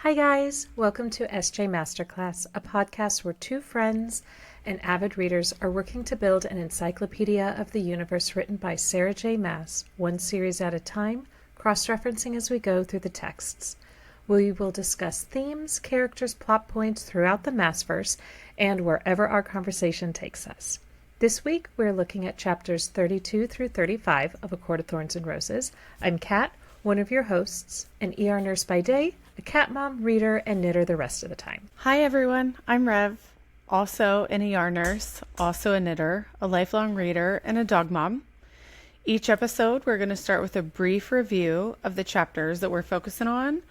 Hi guys, welcome to SJ Masterclass, a podcast where two friends and avid readers are working to build an encyclopedia of the universe written by Sarah J. Maas, one series at a time, cross-referencing as we go through the texts. We will discuss themes, characters, plot points throughout the Maasverse, and wherever our conversation takes us. This week, we're looking at chapters 32 through 35 of A Court of Thorns and Roses. I'm Kat, one of your hosts, an ER nurse by day, a cat mom, reader, and knitter the rest of the time. Hi everyone, I'm Rev, also an ER nurse, also a knitter, a lifelong reader, and a dog mom. Each episode, we're going to start with a brief review of the chapters that we're focusing on,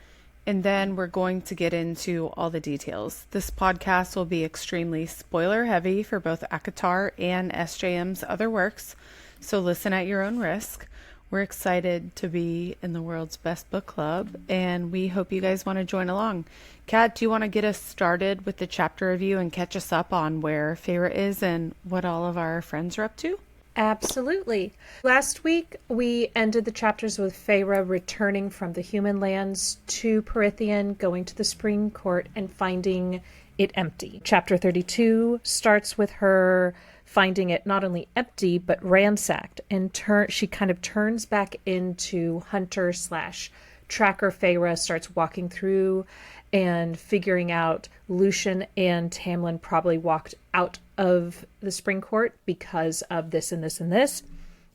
and then we're going to get into all the details. This podcast will be extremely spoiler heavy for both ACOTAR and SJM's other works, so listen at your own risk. We're excited to be in the world's best book club, and we hope you guys want to join along. Kat, do you want to get us started with the chapter review and catch us up on where Feyre is and what all of our friends are up to? Absolutely. Last week, we ended the chapters with Feyre returning from the human lands to Prythian, going to the Spring Court, and finding it empty. Chapter 32 starts with her finding it not only empty, but ransacked, and she kind of turns back into hunter / tracker Feyre, starts walking through and figuring out Lucien and Tamlin probably walked out of the Spring Court because of this and this and this.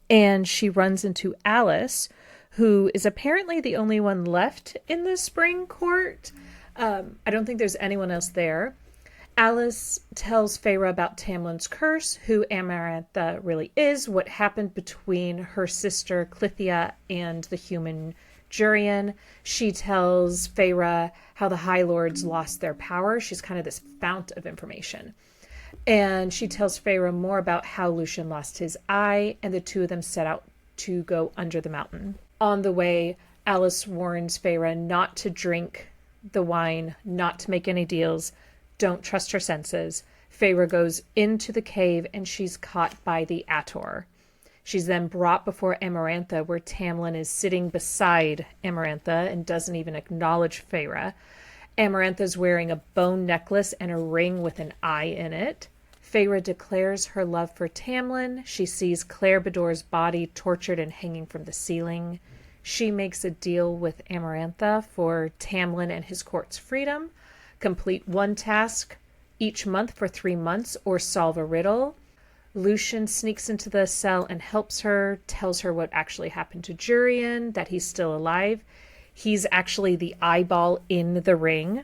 And she runs into Alice, who is apparently the only one left in the Spring Court. I don't think there's anyone else there. Alice tells Feyre about Tamlin's curse, who Amarantha really is, what happened between her sister Clythia and the human Jurian. She tells Feyre how the High Lords lost their power. She's kind of this fount of information. And she tells Feyre more about how Lucien lost his eye, and the two of them set out to go under the mountain. On the way, Alice warns Feyre not to drink the wine, not to make any deals. Don't trust her senses. Feyre goes into the cave and she's caught by the Ator. She's then brought before Amarantha, where Tamlin is sitting beside Amarantha and doesn't even acknowledge Feyre. Amarantha's wearing a bone necklace and a ring with an eye in it. Feyre declares her love for Tamlin. She sees Claire Bedor's body tortured and hanging from the ceiling. She makes a deal with Amarantha for Tamlin and his court's freedom. Complete one task each month for 3 months or solve a riddle. Lucien sneaks into the cell and helps her, tells her what actually happened to Jurian, that he's still alive. He's actually the eyeball in the ring.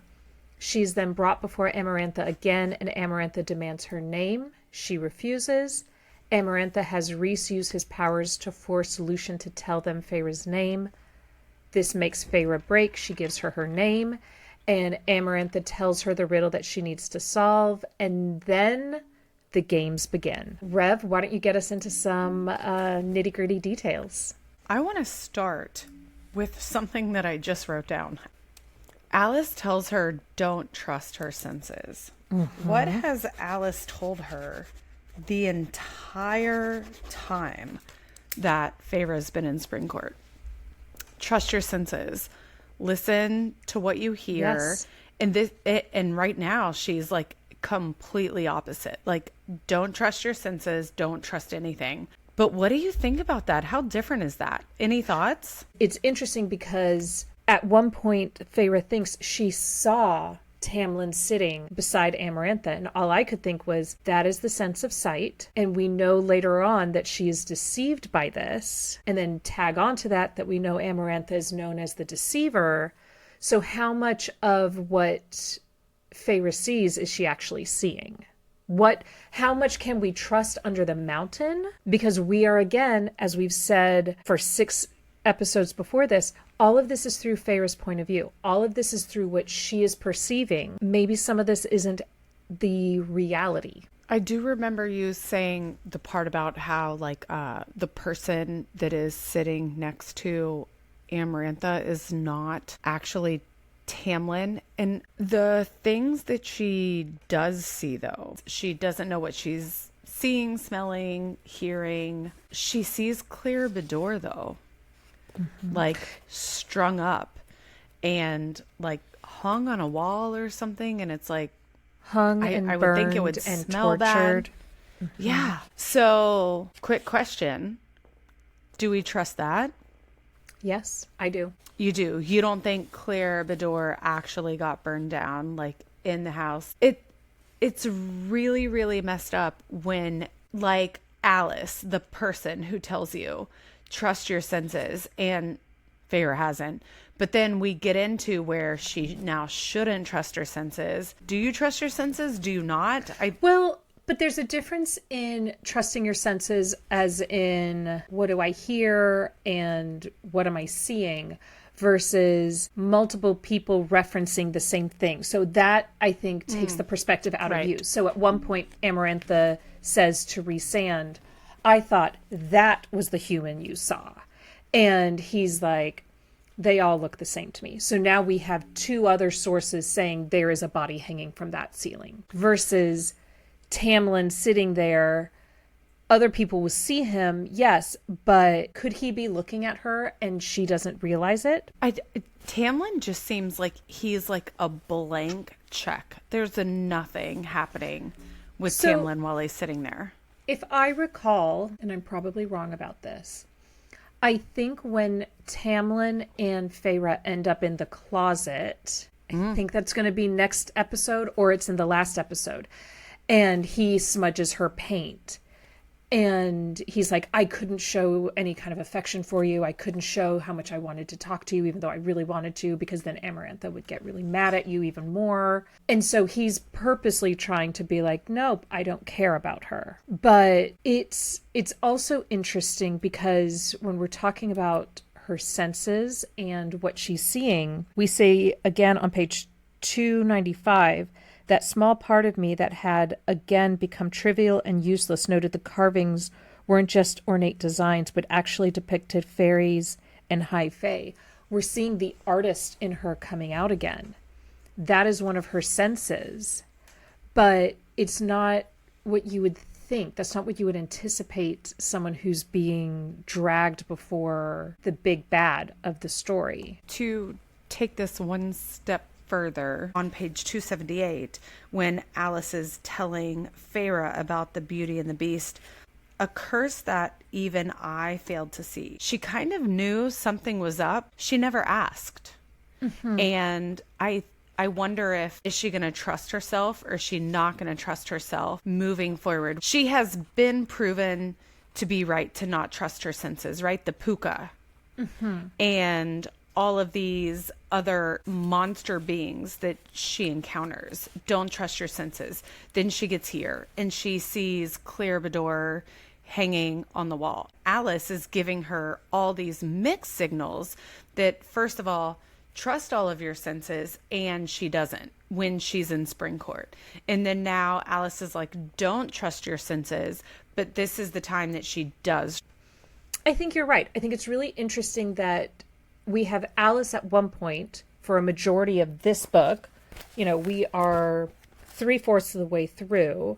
She's then brought before Amarantha again, and Amarantha demands her name. She refuses. Amarantha has Rhys use his powers to force Lucien to tell them Feyre's name. This makes Feyre break. She gives her name. And Amarantha tells her the riddle that she needs to solve. And then the games begin. Rev, why don't you get us into some nitty-gritty details? I want to start with something that I just wrote down. Alice tells her don't trust her senses. Mm-hmm. What has Alice told her the entire time that Feyre's been in Spring Court? Trust your senses. Listen to what you hear. Yes. And right now she's like completely opposite. Like, don't trust your senses, don't trust anything. But what do you think about that? How different is that? Any thoughts? It's interesting because at one point Feyre thinks she saw Tamlin sitting beside Amarantha, and all I could think was that is the sense of sight, and we know later on that she is deceived by this, and then tag on to that we know Amarantha is known as the deceiver. So how much of what Feyre sees is she actually seeing? How much can we trust under the mountain? Because we are, again, as we've said for 6 episodes before this, all of this is through Feyre's point of view. All of this is through what she is perceiving. Maybe some of this isn't the reality. I do remember you saying the part about how the person that is sitting next to Amarantha is not actually Tamlin. And the things that she does see, though, she doesn't know what she's seeing, smelling, hearing. She sees Claire Bedor, though. Mm-hmm. Like strung up and like hung on a wall or something, and it's like Hung and I would think it burned would and smell tortured. bad. Yeah. So, quick question. Do we trust that? Yes, I do. You do. You don't think Claire Bedore actually got burned down, like, in the house? It's really, really messed up when, like, Alice, the person who tells you, trust your senses, and Feyre hasn't. But then we get into where she now shouldn't trust her senses. Do you trust your senses? Do you not? Well, but there's a difference in trusting your senses, as in what do I hear and what am I seeing, versus multiple people referencing the same thing. So that, I think, takes the perspective out of you. So at one point, Amarantha says to Rhysand, I thought that was the human you saw. And he's like, they all look the same to me. So now we have two other sources saying there is a body hanging from that ceiling, versus Tamlin sitting there. Other people will see him, yes, but could he be looking at her and she doesn't realize it? Tamlin just seems like he's like a blank check. There's nothing happening with Tamlin while he's sitting there. If I recall, and I'm probably wrong about this, I think when Tamlin and Feyre end up in the closet, I think that's going to be next episode, or it's in the last episode, and he smudges her paint. And he's like, I couldn't show any kind of affection for you. I couldn't show how much I wanted to talk to you, even though I really wanted to, because then Amarantha would get really mad at you even more. And so he's purposely trying to be like, nope, I don't care about her. But it's also interesting because when we're talking about her senses and what she's seeing, we say again on page 295, that small part of me that had again become trivial and useless noted the carvings weren't just ornate designs, but actually depicted fairies and high fae. We're seeing the artist in her coming out again. That is one of her senses, but it's not what you would think. That's not what you would anticipate someone who's being dragged before the big bad of the story. To take this one step further, on page 278, when Alice is telling Feyre about the Beauty and the Beast, a curse that even I failed to see. She kind of knew something was up. She never asked. And I wonder is she going to trust herself, or is she not going to trust herself moving forward? She has been proven to be right to not trust her senses, right? The puka. And all of these other monster beings that she encounters. Don't trust your senses. Then she gets here and she sees Claire Bedore hanging on the wall. Alice is giving her all these mixed signals that, first of all, trust all of your senses, and she doesn't when she's in Spring Court. And then now Alice is like, don't trust your senses, but this is the time that she does. I think you're right. I think it's really interesting that we have Alice at one point for a majority of this book. You know, we are 3/4 of the way through.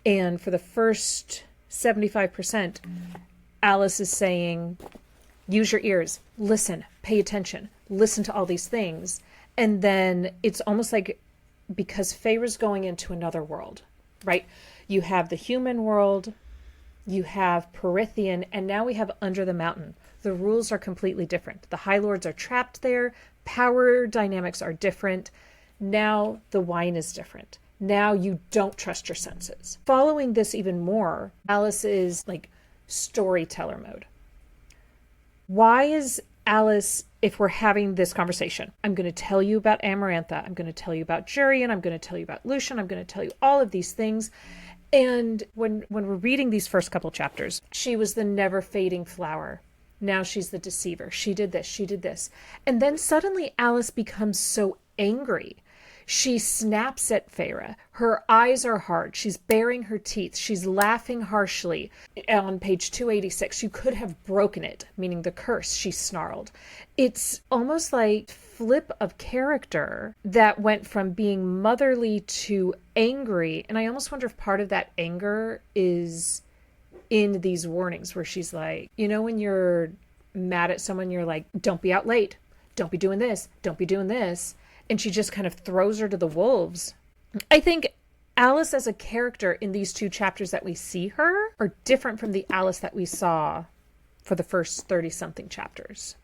And for the first 75%, Alice is saying, use your ears, listen, pay attention, listen to all these things. And then it's almost like, because Feyre's going into another world, right? You have the human world, you have Prythian, and now we have Under the Mountain. The rules are completely different. The High Lords are trapped there. Power dynamics are different. Now the wine is different. Now you don't trust your senses. Following this even more, Alice is like storyteller mode. Why is Alice, if we're having this conversation, I'm going to tell you about Amarantha, I'm going to tell you about Jurian, I'm going to tell you about Lucien, I'm going to tell you all of these things. And when we're reading these first couple chapters, she was the never fading flower. Now she's the deceiver. She did this, she did this. And then suddenly Alice becomes so angry. She snaps at Feyre. Her eyes are hard. She's baring her teeth. She's laughing harshly. On page 286, you could have broken it, meaning the curse, she snarled. It's almost like flip of character that went from being motherly to angry. And I almost wonder if part of that anger is in these warnings where she's like, you know, when you're mad at someone, you're like, don't be out late. Don't be doing this. Don't be doing this. and she just kind of throws her to the wolves. I think Alice as a character in these 2 chapters that we see her are different from the Alice that we saw for the first 30-something chapters.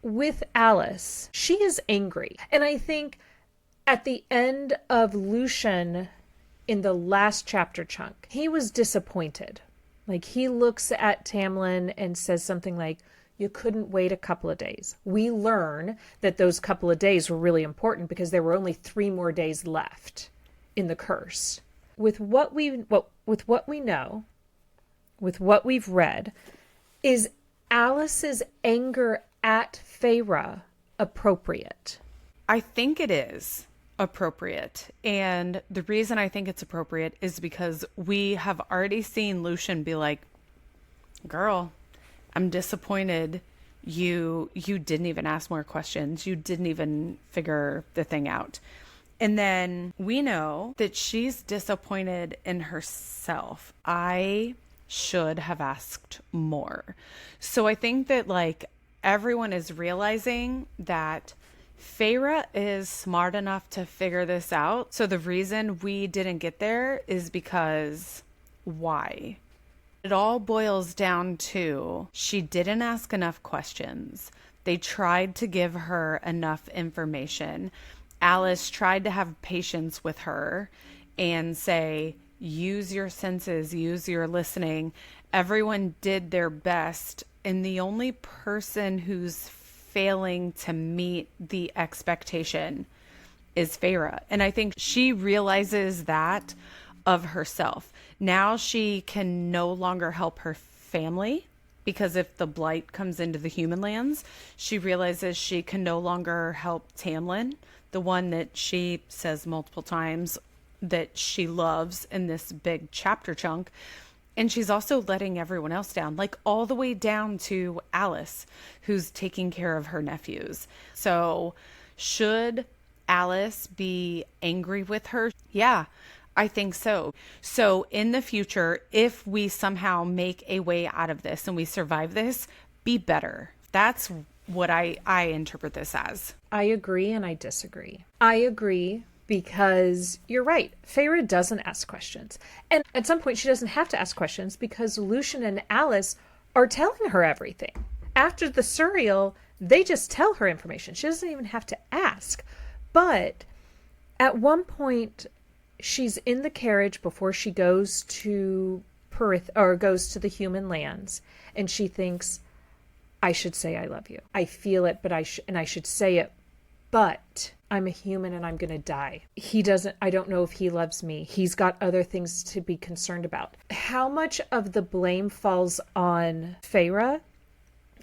With Alice, she is angry. And I think at the end of Lucien in the last chapter chunk, he was disappointed. Like, he looks at Tamlin and says something like, you couldn't wait a couple of days. We learn that those couple of days were really important because there were only 3 more days left in the curse. With what we know, with what we've read, is Alice's anger at Feyre appropriate? I think it is appropriate. And the reason I think it's appropriate is because we have already seen Lucien be like, girl, I'm disappointed you didn't even ask more questions. You didn't even figure the thing out. And then we know that she's disappointed in herself. I should have asked more. So I think that like everyone is realizing that Feyre is smart enough to figure this out. So the reason we didn't get there is because why? It all boils down to she didn't ask enough questions. They tried to give her enough information. Alice tried to have patience with her and say, use your senses, use your listening. Everyone did their best. And the only person who's failing to meet the expectation is Feyre. And I think she realizes that of herself. Now she can no longer help her family because if the blight comes into the human lands, she realizes she can no longer help Tamlin, the one that she says multiple times that she loves in this big chapter chunk. And she's also letting everyone else down, like all the way down to Alice, who's taking care of her nephews. So should Alice be angry with her? Yeah, I think so. So in the future, if we somehow make a way out of this and we survive this, be better. That's what I interpret this as. I agree and I disagree. I agree because you're right. Feyre doesn't ask questions. And at some point she doesn't have to ask questions because Lucien and Alice are telling her everything. After the Suriel, they just tell her information. She doesn't even have to ask. But at one point, she's in the carriage before she goes to goes to the human lands, and she thinks, I should say I love you. I feel it, but I should say it, but I'm a human and I'm going to die. I don't know if he loves me. He's got other things to be concerned about. How much of the blame falls on Feyre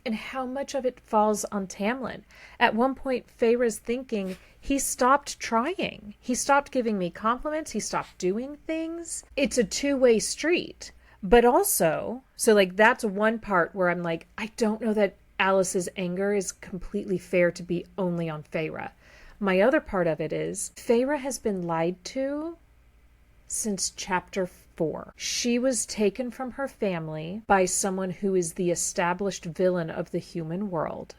and how much of it falls on Tamlin? At one point, Feyre's thinking, he stopped trying. He stopped giving me compliments. He stopped doing things. It's a two-way street. But also, so like that's one part where I'm like, I don't know that Alice's anger is completely fair to be only on Feyre. My other part of it is Feyre has been lied to since chapter 4. She was taken from her family by someone who is the established villain of the human world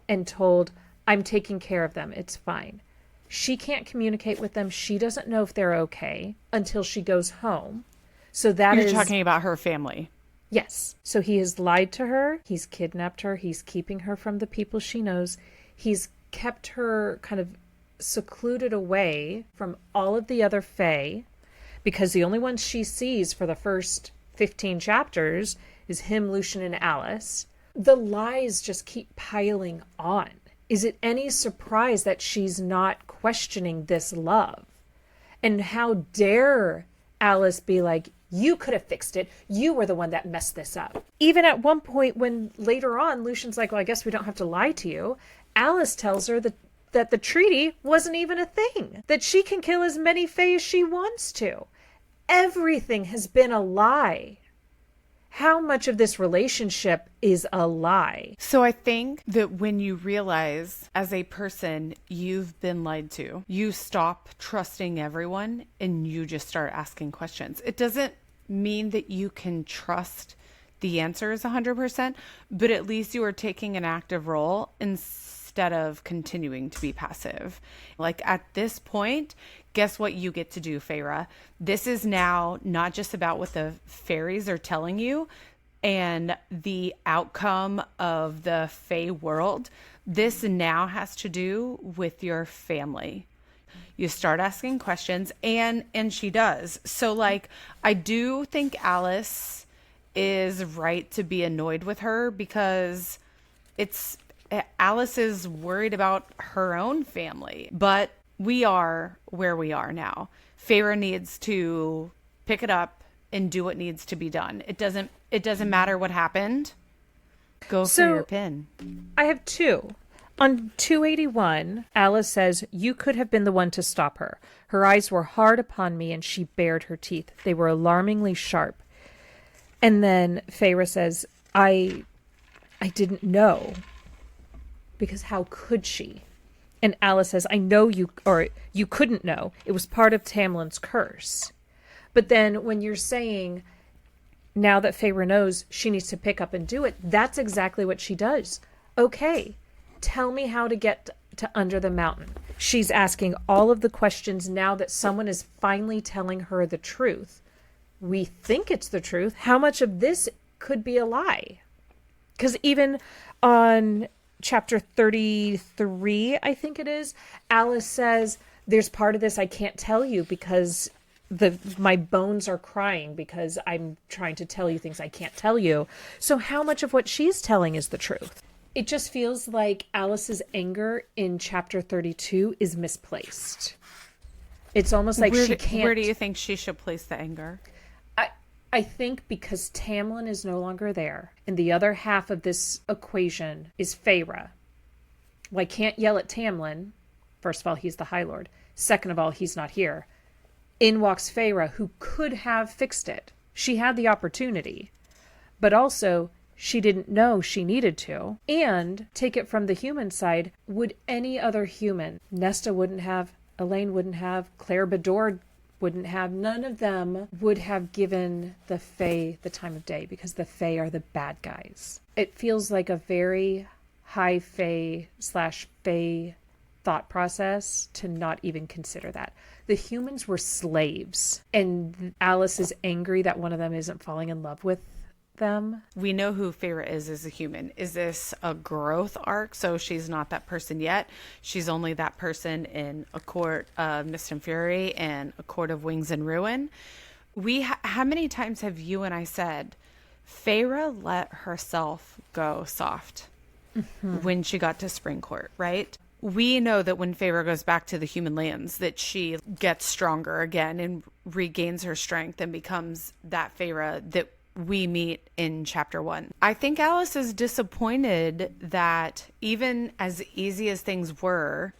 and told, I'm taking care of them. It's fine. She can't communicate with them. She doesn't know if they're okay until she goes home. So You're talking about her family. Yes. So he has lied to her. He's kidnapped her. He's keeping her from the people she knows. He's kept her kind of secluded away from all of the other Fae because the only ones she sees for the first 15 chapters is him, Lucien, and Alice. The lies just keep piling on. Is it any surprise that she's not questioning this love? And how dare Alice be like, you could have fixed it. You were the one that messed this up. Even at one point when later on Lucien's like, well, I guess we don't have to lie to you. Alice tells her that the treaty wasn't even a thing. That she can kill as many Fae as she wants to. Everything has been a lie. How much of this relationship is a lie? So I think that when you realize as a person you've been lied to, you stop trusting everyone and you just start asking questions. It doesn't mean that you can trust the answers 100%, but at least you are taking an active role in instead of continuing to be passive. Like at this point, guess what you get to do, Feyre? This is now not just about what the fairies are telling you and the outcome of the Fey world. This now has to do with your family. You start asking questions, and she does. So like, I do think Alice is right to be annoyed with her, because Alice is worried about her own family. But we are where we are now. Feyre needs to pick it up and do what needs to be done. It doesn't matter what happened. Go for your pin. I have two. On 281, Alice says, "You could have been the one to stop her. Her eyes were hard upon me and she bared her teeth. They were alarmingly sharp." And then Feyre says, I didn't know, because how could she? And Alice says, "I know you couldn't know. It was part of Tamlin's curse." But then when you're saying, now that Feyre knows she needs to pick up and do it, that's exactly what she does. Okay, tell me how to get to under the mountain. She's asking all of the questions now that someone is finally telling her the truth. We think it's the truth. How much of this could be a lie? Because even on chapter 33, I think it is, Alice says, "There's part of this I can't tell you because my bones are crying because I'm trying to tell you things I can't tell you." So how much of what she's telling is the truth? It just feels like Alice's anger in chapter 32 is misplaced. It's almost like she can't... Where do you think she should place the anger? I think because Tamlin is no longer there, and the other half of this equation is Feyre. Well, I can't yell at Tamlin. First of all, he's the High Lord. Second of all, he's not here. In walks Feyre, who could have fixed it. She had the opportunity. But also, she didn't know she needed to. And, take it from the human side, would any other human, Nesta wouldn't have, Elaine wouldn't have, Claire Bedore wouldn't have, none of them would have given the Fae the time of day, because the Fae are the bad guys. It feels like a very high Fae / Fae thought process to not even consider that. The humans were slaves, and Alice is angry that one of them isn't falling in love with them. We know who Feyre is as a human. Is this a growth arc? So she's not that person yet. She's only that person in A Court of Mist and Fury and A Court of Wings and Ruin. How many times have you and I said, Feyre let herself go soft when she got to Spring Court, right? We know that when Feyre goes back to the human lands, that she gets stronger again and regains her strength and becomes that Feyre that we meet in chapter 1. I think Alice is disappointed that even as easy as things were,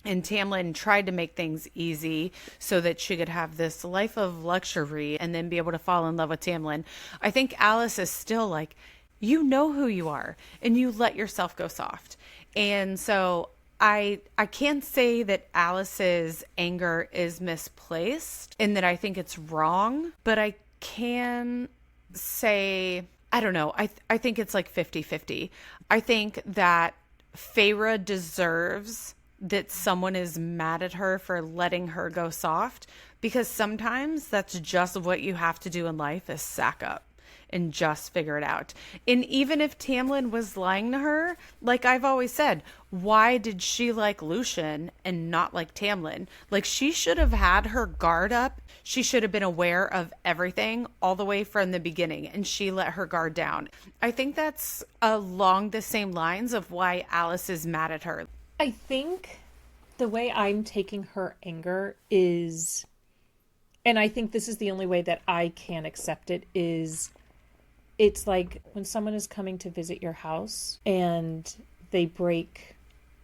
and Tamlin tried to make things easy so that she could have this life of luxury and then be able to fall in love with Tamlin, I think Alice is still like, you know who you are, and you let yourself go soft. And so I can't say that Alice's anger is misplaced and that I think it's wrong, but I can say, I don't know, I think it's like 50-50. I think that Feyre deserves that someone is mad at her for letting her go soft, because sometimes that's just what you have to do in life, is sack up and just figure it out. And even if Tamlin was lying to her, like I've always said, why did she like Lucien and not like Tamlin? Like, she should have had her guard up. She should have been aware of everything all the way from the beginning, and she let her guard down. I think that's along the same lines of why Alice is mad at her. I think the way I'm taking her anger is, and I think this is the only way that I can accept it, is it's like when someone is coming to visit your house and they break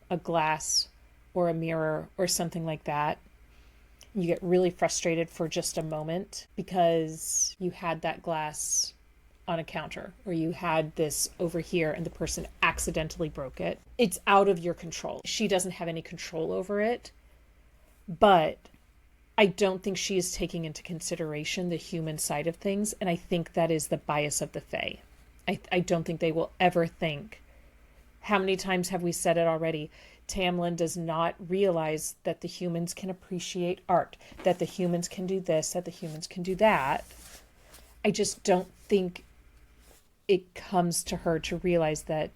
a glass or a mirror or something like that. You get really frustrated for just a moment because you had that glass on a counter, or you had this over here and the person accidentally broke it. It's out of your control. She doesn't have any control over it, but I don't think she is taking into consideration the human side of things, and I think that is the bias of the Fae. I don't think they will ever think, How many times have we said it already? Tamlin does not realize that the humans can appreciate art, that the humans can do this, that the humans can do that. I just don't think it comes to her to realize that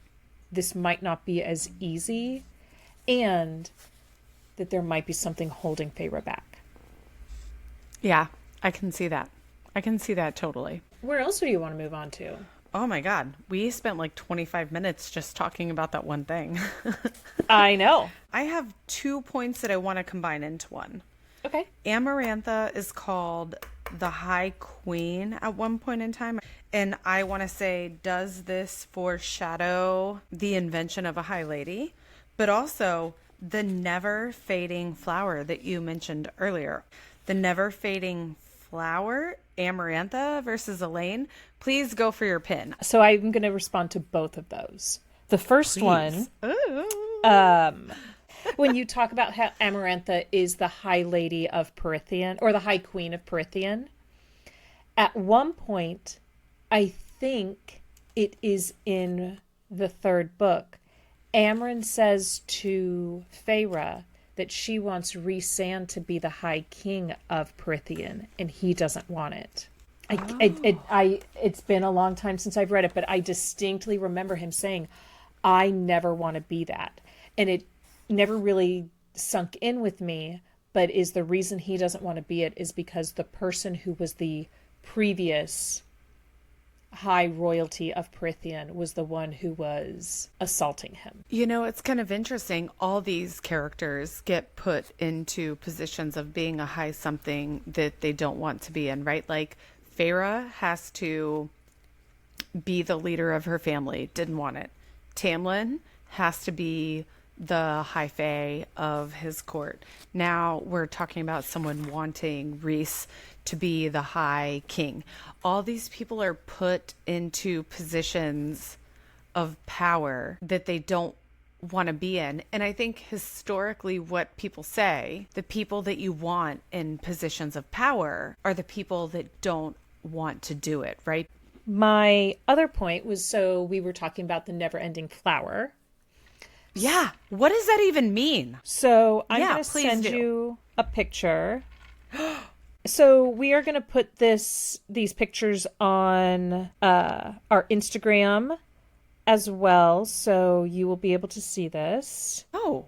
this might not be as easy and that there might be something holding Feyre back. Yeah, I can see that. I can see that totally. Where else do you want to move on to? Oh my God. We spent like 25 minutes just talking about that one thing. I know. I have 2 points that I want to combine into one. Okay. Amarantha is called the High Queen at one point in time. And I want to say, does this foreshadow the invention of a High Lady? But also the never fading flower that you mentioned earlier. The never fading flower, Amarantha versus Elaine. Please go for your pin. So I'm going to respond to both of those. The first one, when you talk about how Amarantha is the High Lady of Prythian, or the High Queen of Prythian, at one point, I think it is in the third book, Amren says to Feyre that she wants Rhysand to be the High King of Prythian, and he doesn't want it. It's been a long time since I've read it, but I distinctly remember him saying, I never want to be that. And it never really sunk in with me, but is the reason he doesn't want to be it is because the person who was the previous high royalty of Prythian was the one who was assaulting him. You know, it's kind of interesting. All these characters get put into positions of being a high something that they don't want to be in, right? Like Feyre has to be the leader of her family, didn't want it. Tamlin has to be the high fae of his court. Now we're talking about someone wanting Rhys to be the high king. All these people are put into positions of power that they don't want to be in. And I think historically what people say, the people that you want in positions of power are the people that don't want to do it, right? My other point was, so we were talking about the never-ending flower. Yeah. What does that even mean? So I'm going to send you a picture. So we are going to put these pictures on our Instagram as well. So you will be able to see this. Oh,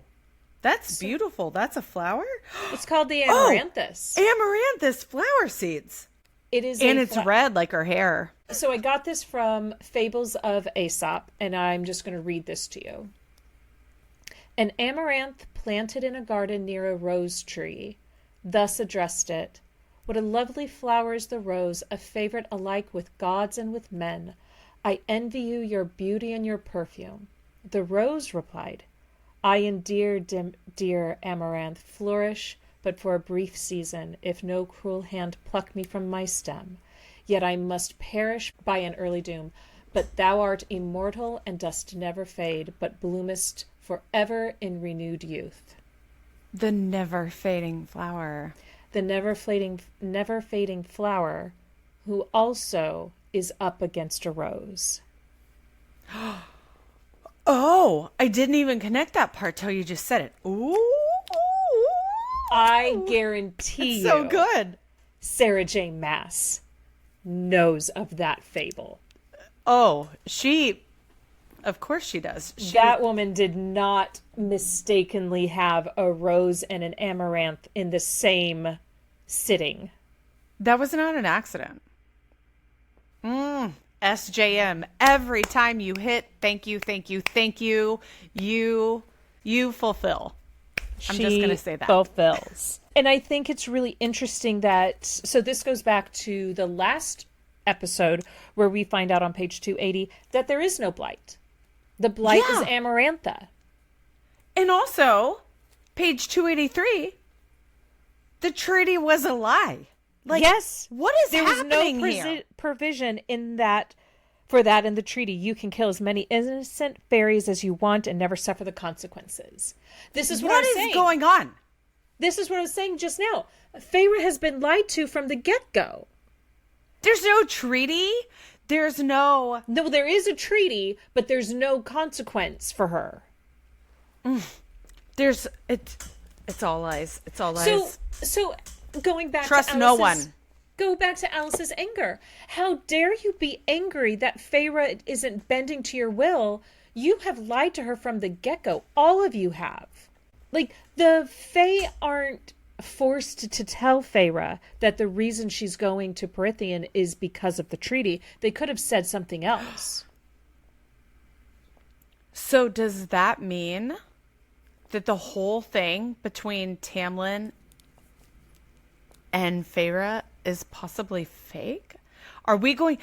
that's beautiful. That's a flower? It's called the Amaranthus. Amaranthus flower seeds. It is, and it's red like her hair. So I got this from Fables of Aesop, and I'm just going to read this to you. An amaranth planted in a garden near a rose tree thus addressed it. What a lovely flower is the rose, a favorite alike with gods and with men. I envy you your beauty and your perfume. The rose replied, I endear, dear Amaranth, flourish but for a brief season, if no cruel hand pluck me from my stem. Yet I must perish by an early doom. But thou art immortal and dost never fade, but bloomest forever in renewed youth. The never fading flower. The never fading flower, who also is up against a rose. Oh, I didn't even connect that part till you just said it. Ooh. I guarantee you. So good. Sarah J. Maas knows of that fable. Oh, of course she does. That woman did not mistakenly have a rose and an amaranth in the same sitting. That was not an accident. SJM. Every time you hit, thank you, you fulfill. I'm just going to say that. Fulfills. And I think it's really interesting that, so this goes back to the last episode where we find out on page 280 that there is no blight. The blight is Amarantha. And also, page 283, the treaty was a lie. Like, yes. What is happening there was no provision in that, for that in the treaty. You can kill as many innocent fairies as you want and never suffer the consequences. This is what I'm saying. What is going on? This is what I was saying just now. Feyre has been lied to from the get-go. There's no treaty. There's no... No, there is a treaty, but there's no consequence for her. It's all lies. It's all lies. So going back Trust to no one. Go back to Alice's anger. How dare you be angry that Feyre isn't bending to your will? You have lied to her from the get-go. All of you have. Like, the Fae aren't forced to tell Feyre that the reason she's going to Prythian is because of the treaty. They could have said something else. So does that mean that the whole thing between Tamlin and Feyre is possibly fake? Are we going...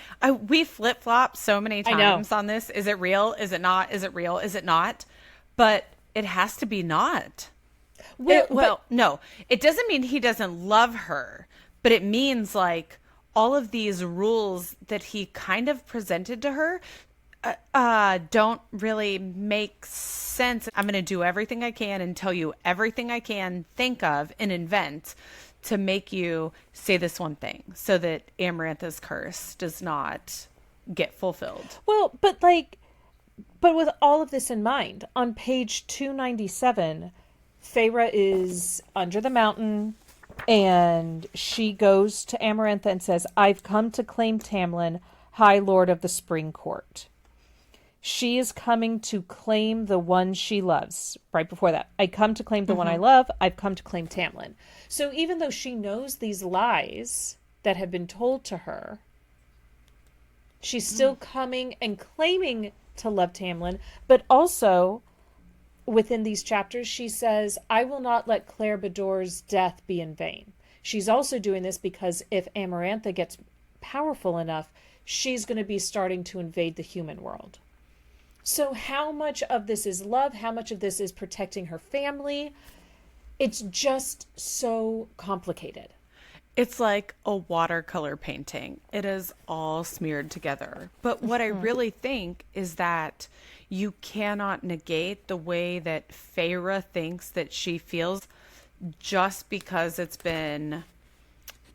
we flip-flop so many times on this. Is it real? Is it not? Is it real? Is it not? But it has to be not. No. It doesn't mean he doesn't love her. But it means, like, all of these rules that he kind of presented to her don't really make sense. I'm going to do everything I can and tell you everything I can think of and invent to make you say this one thing so that Amarantha's curse does not get fulfilled. Well, but with all of this in mind, on page 297, Feyre is under the mountain and she goes to Amarantha and says, I've come to claim Tamlin, High Lord of the Spring Court. She is coming to claim the one she loves. Right before that, I come to claim the one I love. I've come to claim Tamlin. So even though she knows these lies that have been told to her, she's still coming and claiming to love Tamlin. But also, within these chapters, she says, I will not let Claire Bador's death be in vain. She's also doing this because if Amarantha gets powerful enough, she's going to be starting to invade the human world. So how much of this is love? How much of this is protecting her family? It's just so complicated. It's like a watercolor painting. It is all smeared together. But what I really think is that you cannot negate the way that Feyre thinks that she feels just because it's been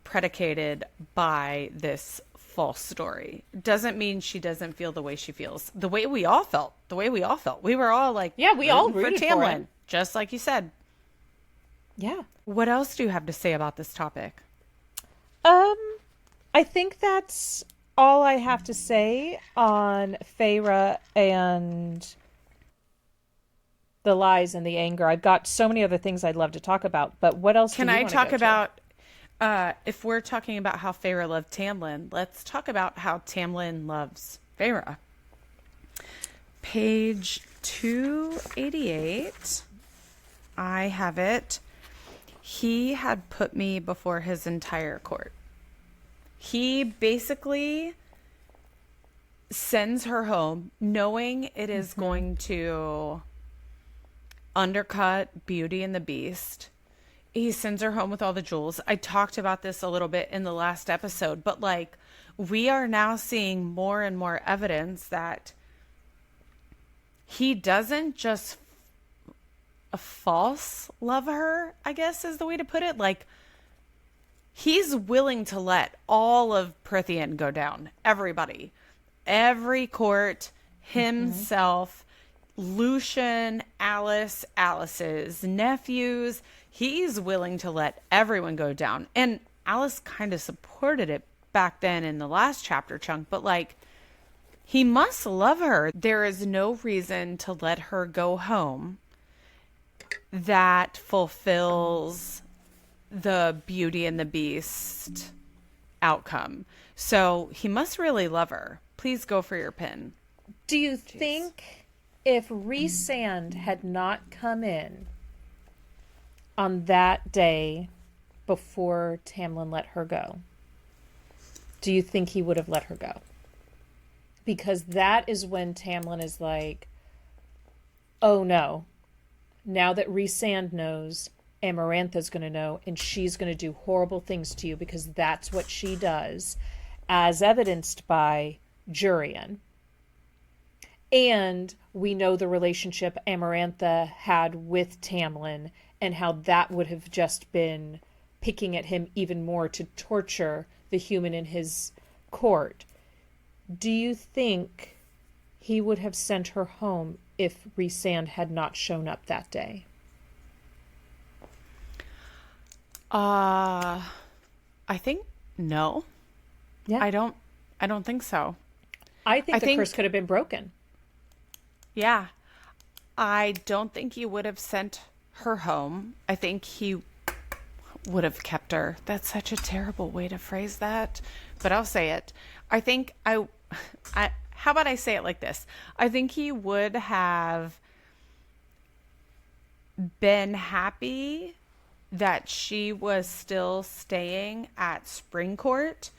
predicated by this false story. Doesn't mean she doesn't feel the way she feels. The way we all felt. We were all like, yeah, we all rooted for Tamlin, just like you said. Yeah. What else do you have to say about this topic? I think that's all I have to say on Feyre and the lies and the anger. I've got so many other things I'd love to talk about, but what else can I talk about? If we're talking about how Feyre loved Tamlin, let's talk about how Tamlin loves Feyre. Page 288. I have it. He had put me before his entire court. He basically sends her home knowing it is going to undercut Beauty and the Beast. He sends her home with all the jewels. I talked about this a little bit in the last episode, but like we are now seeing more and more evidence that he doesn't just a false love her, I guess is the way to put it. Like he's willing to let all of Prythian go down. Everybody. Every court, himself, Lucien, Alice's nephews. He's willing to let everyone go down. And Alice kind of supported it back then in the last chapter chunk. But like, he must love her. There is no reason to let her go home that fulfills the Beauty and the Beast outcome. So he must really love her. Please go for your pin. Do you think if Rhysand had not come in on that day before Tamlin let her go, do you think he would have let her go? Because that is when Tamlin is like, oh no, now that Rhysand knows, Amarantha's going to know, and she's going to do horrible things to you because that's what she does, as evidenced by Jurian. And we know the relationship Amarantha had with Tamlin and how that would have just been picking at him even more to torture the human in his court. Do you think he would have sent her home if Rhysand had not shown up that day? I think no. Yeah. I don't think so. I think I the curse think, could have been broken. yeah, I don't think he would have sent her home. I think he would have kept her. That's such a terrible way to phrase that, but I'll say it. I think I how about I say it like this? I think he would have been happy that she was still staying at Spring Court.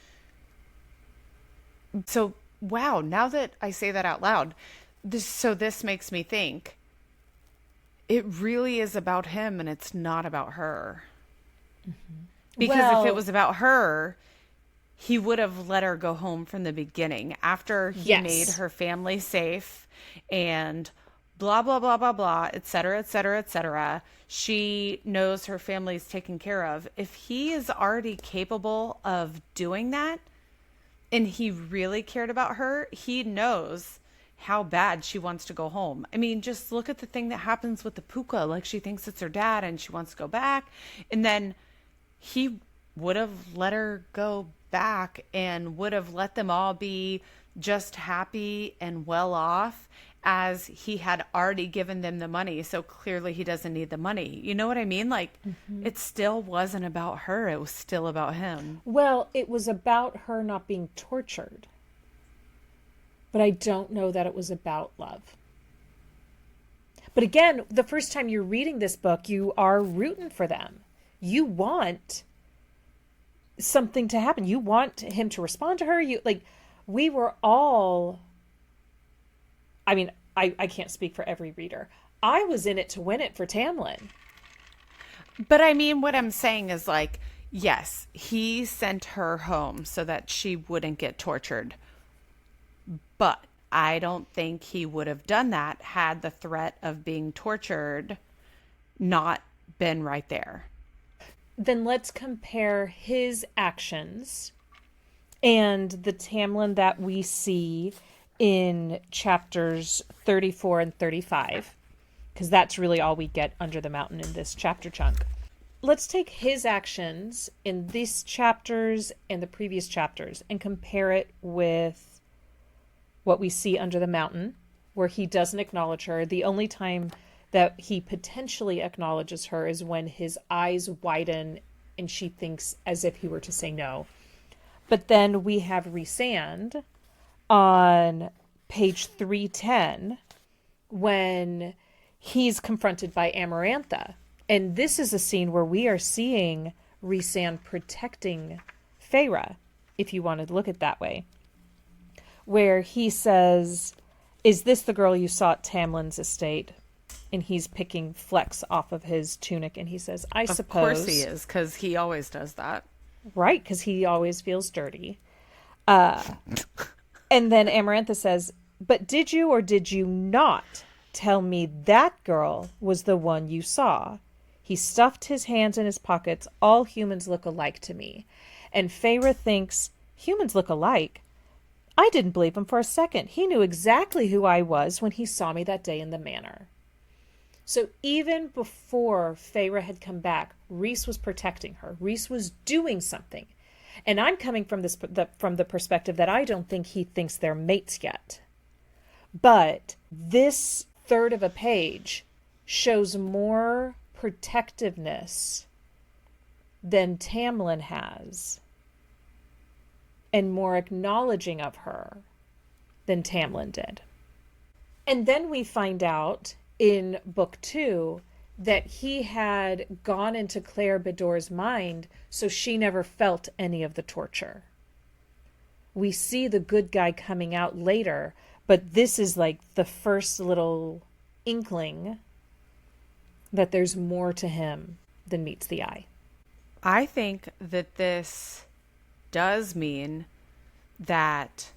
So, wow, now that I say that out loud, this makes me think it really is about him and it's not about her. Because if it Well, was about her, he would have let her go home from the beginning after he made yes. her family safe and blah, blah, blah, blah, blah, et cetera, et cetera, et cetera. She knows her family's taken care of. If he is already capable of doing that and he really cared about her, he knows how bad she wants to go home. I mean, just look at the thing that happens with the Puka. Like, she thinks it's her dad and she wants to go back. And then he would have let her go back and would have let them all be just happy and well off, as he had already given them the money. So clearly he doesn't need the money. You know what I mean? Like, it still wasn't about her. It was still about him. Well, it was about her not being tortured. But I don't know that it was about love. But again, the first time you're reading this book, you are rooting for them. You want something to happen. You want him to respond to her. We were all, I mean, I can't speak for every reader. I was in it to win it for Tamlin. But I mean, what I'm saying is, like, yes, he sent her home so that she wouldn't get tortured. But I don't think he would have done that had the threat of being tortured not been right there. Then let's compare his actions and the Tamlin that we see in chapters 34 and 35, because that's really all we get under the mountain in this chapter chunk. Let's take his actions in these chapters and the previous chapters and compare it with what we see under the mountain, where he doesn't acknowledge her. The only time that he potentially acknowledges her is when his eyes widen and she thinks as if he were to say no. But then we have Rhysand on page 310 when he's confronted by Amarantha. And this is a scene where we are seeing Rhysand protecting Feyre, if you want to look at it that way. Where he says, "Is this the girl you saw at Tamlin's estate?" And he's picking flecks off of his tunic, and he says, "I suppose." Of course he is, because he always does that. Right, because he always feels dirty. And then Amarantha says, "But did you or did you not tell me that girl was the one you saw? He stuffed his hands in his pockets. All humans look alike to me." And Feyre thinks, humans look alike? I didn't believe him for a second. He knew exactly who I was when he saw me that day in the manor. So even before Feyre had come back, Rhys was protecting her. Rhys was doing something. And I'm coming from from the perspective that I don't think he thinks they're mates yet. But this third of a page shows more protectiveness than Tamlin has, and more acknowledging of her than Tamlin did. And then we find out in book 2 that he had gone into Claire Bedore's mind, so she never felt any of the torture. We see the good guy coming out later, but this is like the first little inkling that there's more to him than meets the eye. I think that this does mean that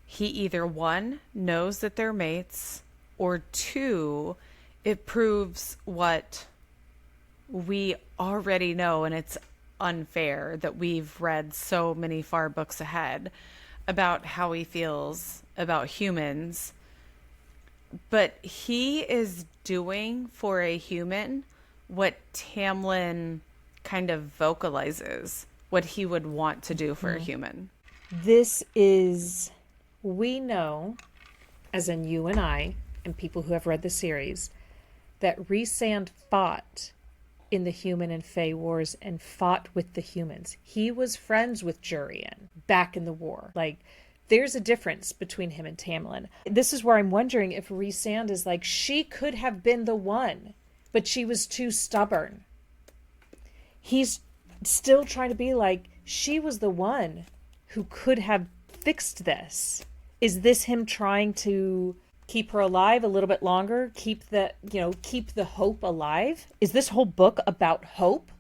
he either, one, knows that they're mates, or two, it proves what we already know, and it's unfair that we've read so many far books ahead. about how he feels about humans, but he is doing for a human what Tamlin kind of vocalizes what he would want to do for a human. This is, we know, as in you and I, and people who have read the series, that Rhysand fought in the human and Fae wars and fought with the humans. He was friends with Jurian back in the war. Like, there's a difference between him and Tamlin. This is where I'm wondering if Rhysand is like, she could have been the one, but she was too stubborn. He's still trying to be like, she was the one who could have fixed this. Is this him trying to keep her alive a little bit longer? Keep the hope alive? Is this whole book about hope?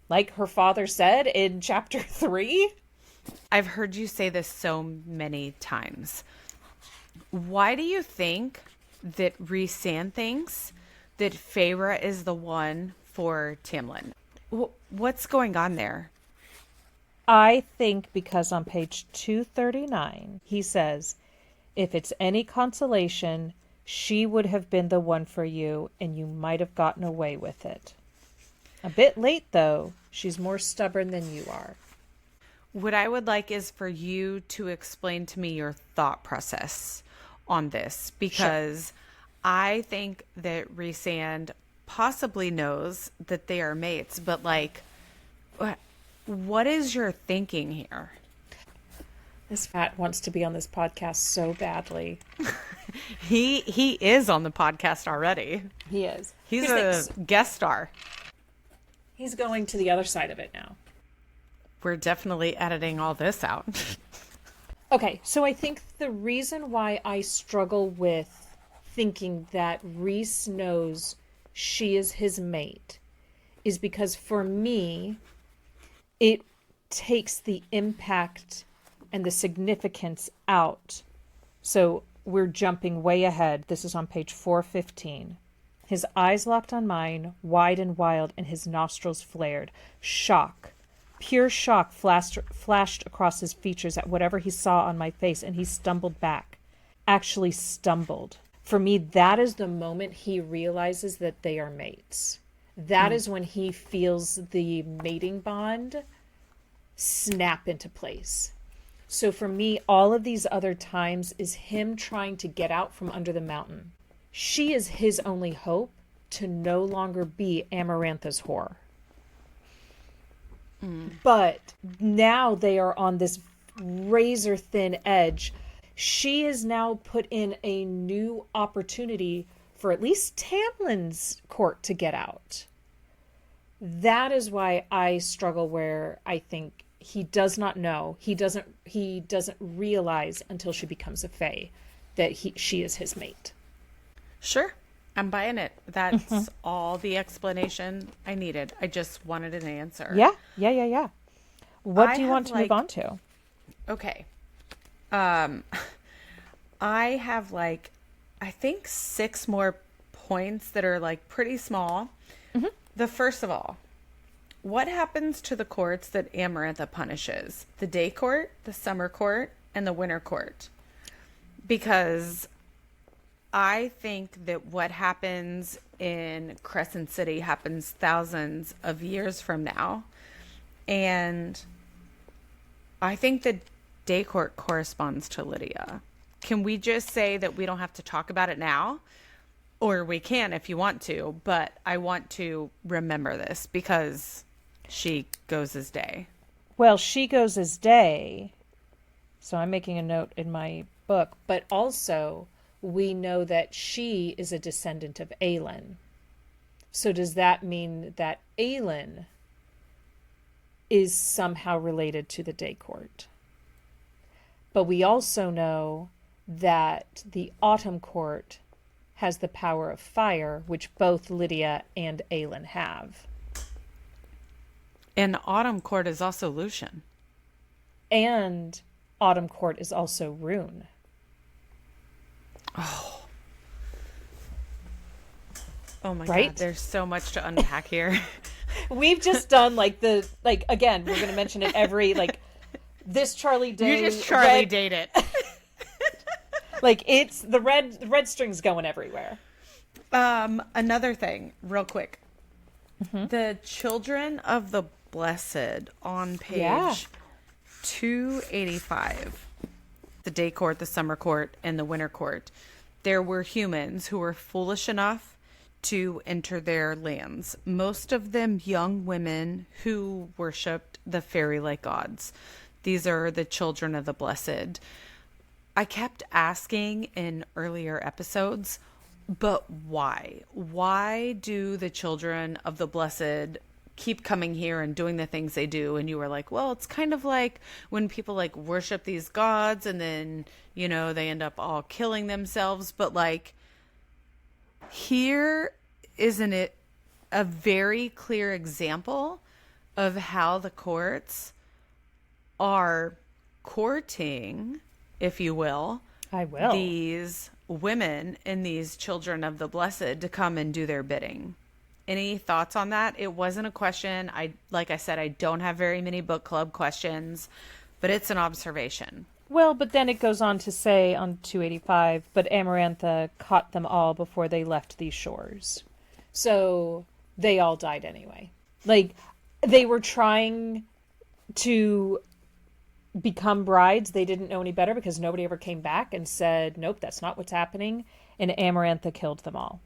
Like her father said in chapter 3? I've heard you say this so many times. Why do you think that Rhysand thinks that Feyre is the one for Tamlin? What's going on there? I think because on page 239, he says, if it's any consolation, she would have been the one for you, and you might have gotten away with it. A bit late, though. She's more stubborn than you are. What I would like is for you to explain to me your thought process on this, because sure. I think that Rhysand possibly knows that they are mates, but like, what is your thinking here? This fat wants to be on this podcast so badly. He is on the podcast already. He is. He's a guest star. He's going to the other side of it now. We're definitely editing all this out. Okay, so I think the reason why I struggle with thinking that Rhys knows she is his mate is because for me, it takes the impact and the significance out. So we're jumping way ahead. This is on page 415. His eyes locked on mine, wide and wild, and his nostrils flared. Shock. Pure shock flashed across his features at whatever he saw on my face, and he stumbled back. Actually stumbled. For me, that is the moment he realizes that they are mates. That is when he feels the mating bond snap into place. So for me, all of these other times is him trying to get out from under the mountain. She is his only hope to no longer be Amarantha's whore. But now they are on this razor thin edge. She is now put in a new opportunity for at least Tamlin's court to get out. That is why I struggle, where I think he does not know. He doesn't realize until she becomes a fae that she is his mate. Sure. I'm buying it. That's all the explanation I needed. I just wanted an answer. Yeah. What do you want to move on to? Okay. I have I think 6 more points that are pretty small. Mm-hmm. The first of all, what happens to the courts that Amarantha punishes? The day court, the summer court, and the winter court. Because I think that what happens in Crescent City happens thousands of years from now. And I think the day court corresponds to Lydia. Can we just say that we don't have to talk about it now? Or we can if you want to, but I want to remember this because she goes as day. Well, she goes as day. So I'm making a note in my book, but also we know that she is a descendant of Aelin. So does that mean that Aelin is somehow related to the day court? But we also know that the autumn court has the power of fire, which both Lydia and Aelin have. And autumn court is also Lucien. And autumn court is also Rune. Oh my God, there's so much to unpack here. We've just done again, we're going to mention it every this Charlie Day. You just Charlie Dayed it. Like, it's the red string's going everywhere. Another thing, real quick. The Children of the Blessed on page 285. The day court, the summer court, and the winter court. There were humans who were foolish enough to enter their lands. Most of them young women who worshipped the fairy-like gods. These are the Children of the Blessed. I kept asking in earlier episodes, but why? Why do the Children of the Blessed keep coming here and doing the things they do? And you were like, well, it's kind of like when people like worship these gods and then, you know, they end up all killing themselves. But like, here isn't it a very clear example of how the courts are courting, if you will, these women and these Children of the Blessed to come and do their bidding. Any thoughts on that? It wasn't a question. Like I said, I don't have very many book club questions, but it's an observation. Well, but then it goes on to say on 285, but Amarantha caught them all before they left these shores. So they all died anyway. Like, they were trying to become brides. They didn't know any better because nobody ever came back and said, nope, that's not what's happening. And Amarantha killed them all.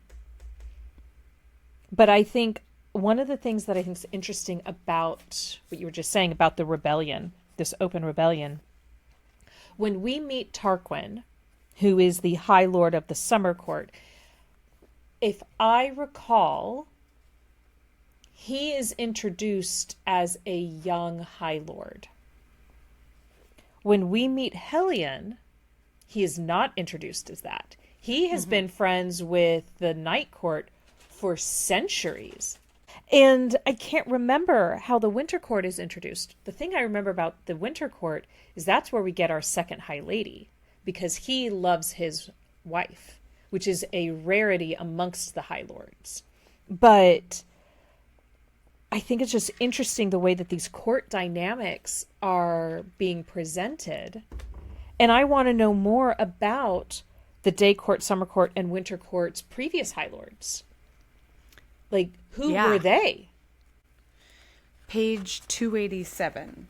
But I think one of the things that I think is interesting about what you were just saying about the rebellion, this open rebellion, when we meet Tarquin, who is the High Lord of the Summer Court, if I recall, he is introduced as a young High Lord. When we meet Helion, he is not introduced as that. He has been friends with the Night Court for centuries. And I can't remember how the Winter Court is introduced. The thing I remember about the Winter Court is that's where we get our second High Lady, because he loves his wife, which is a rarity amongst the High Lords. But I think it's just interesting the way that these court dynamics are being presented. And I want to know more about the Day Court, Summer Court, and Winter Court's previous High Lords. Like, who were they? Page 287.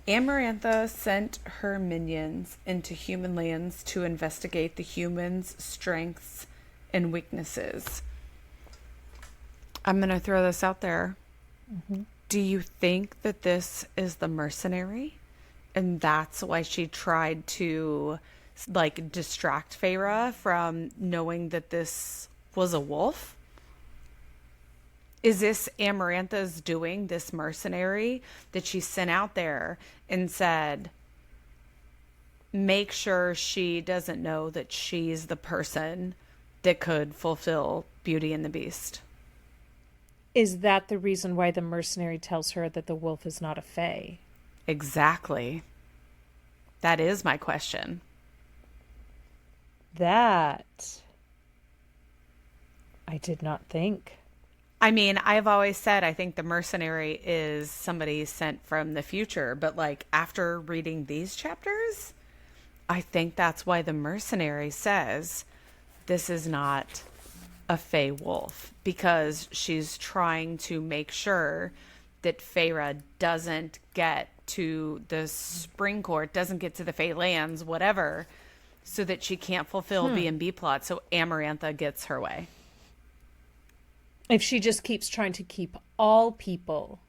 Amarantha sent her minions into human lands to investigate the humans' strengths and weaknesses. I'm going to throw this out there. Do you think that this is the mercenary? And that's why she tried to, like, distract Feyre from knowing that this was a wolf? Is this Amarantha's doing, this mercenary that she sent out there and said, make sure she doesn't know that she's the person that could fulfill Beauty and the Beast? Is that the reason why the mercenary tells her that the wolf is not a fae? Exactly. That is my question. That I did not think. I mean, I've always said I think the mercenary is somebody sent from the future, but like after reading these chapters, I think that's why the mercenary says this is not a fae wolf, because she's trying to make sure that Feyre doesn't get to the spring court, doesn't get to the fae lands, whatever, so that she can't fulfill B&B plot. So Amarantha gets her way. If she just keeps trying to keep all people,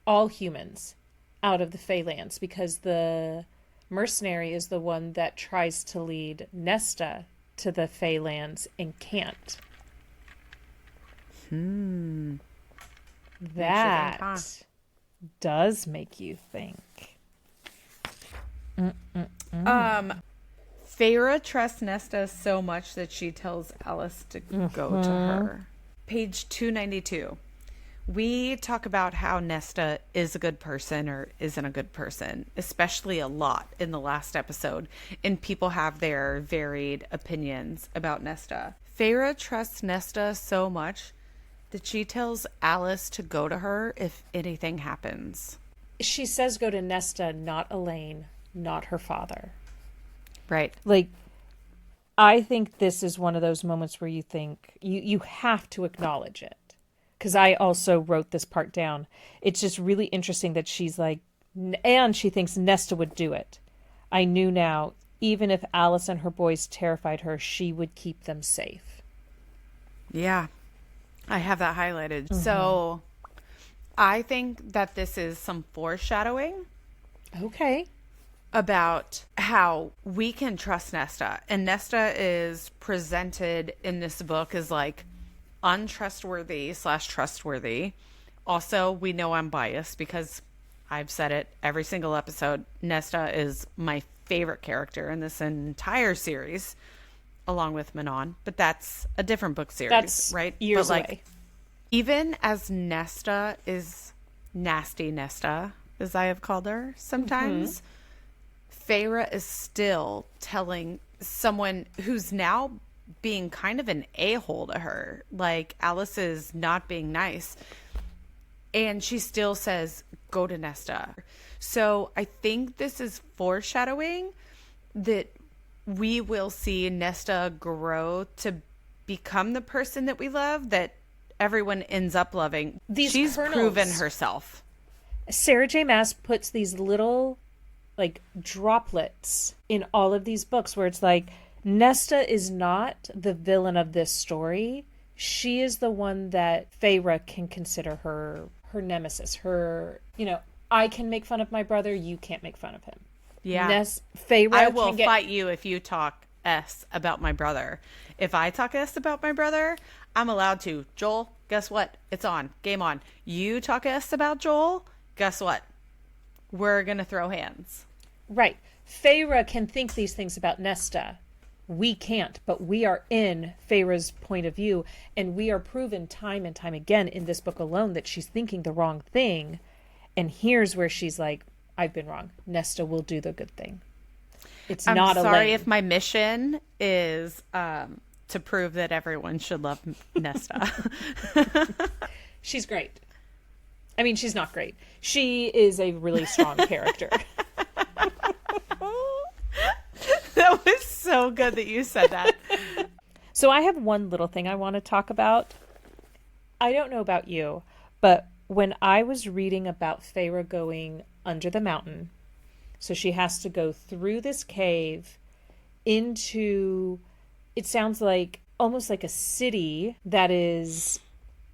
all humans, out of the fae lands, because the mercenary is the one that tries to lead Nesta to the fae lands and can't. That does make you think. Feyre trusts Nesta so much that she tells Alice to go to her. Page 292. We talk about how Nesta is a good person or isn't a good person, especially a lot in the last episode, and people have their varied opinions about Nesta. Feyre trusts Nesta so much that she tells Alice to go to her if anything happens. She says go to Nesta, not Elaine, not her father. Right. Like, I think this is one of those moments where you think you have to acknowledge it. Because I also wrote this part down. It's just really interesting that she's like, and she thinks Nesta would do it. I knew now, even if Alice and her boys terrified her, she would keep them safe. Yeah, I have that highlighted. So I think that this is some foreshadowing. Okay. About how we can trust Nesta. And Nesta is presented in this book as like untrustworthy / trustworthy. Also, we know I'm biased because I've said it every single episode. Nesta is my favorite character in this entire series, along with Manon. But that's a different book series, That's right? years but like, away. even as Nesta is nasty Nesta, as I have called her sometimes, Feyre is still telling someone who's now being kind of an a-hole to her. Like, Alice is not being nice. And she still says, go to Nesta. So I think this is foreshadowing that we will see Nesta grow to become the person that we love, that everyone ends up loving. She's proven herself. Sarah J. Maas puts these little like droplets in all of these books where it's like, Nesta is not the villain of this story. She is the one that Feyre can consider her nemesis. Her, I can make fun of my brother, you can't make fun of him. Yeah. Feyre I will fight you if you talk S about my brother. If I talk S about my brother, I'm allowed to. Joel, guess what? It's on. Game on. You talk S about Joel, guess what? We're going to throw hands. Right. Feyre can think these things about Nesta. We can't, but we are in Feyre's point of view, and we are proven time and time again in this book alone that she's thinking the wrong thing. And here's where she's like, I've been wrong. Nesta will do the good thing. It's not Elaine. I'm sorry if my mission is to prove that everyone should love Nesta. She's great. I mean, she's not great. She is a really strong character. That was so good that you said that. So I have one little thing I want to talk about. I don't know about you, but when I was reading about Feyre going under the mountain, so she has to go through this cave into, it sounds like almost like a city that is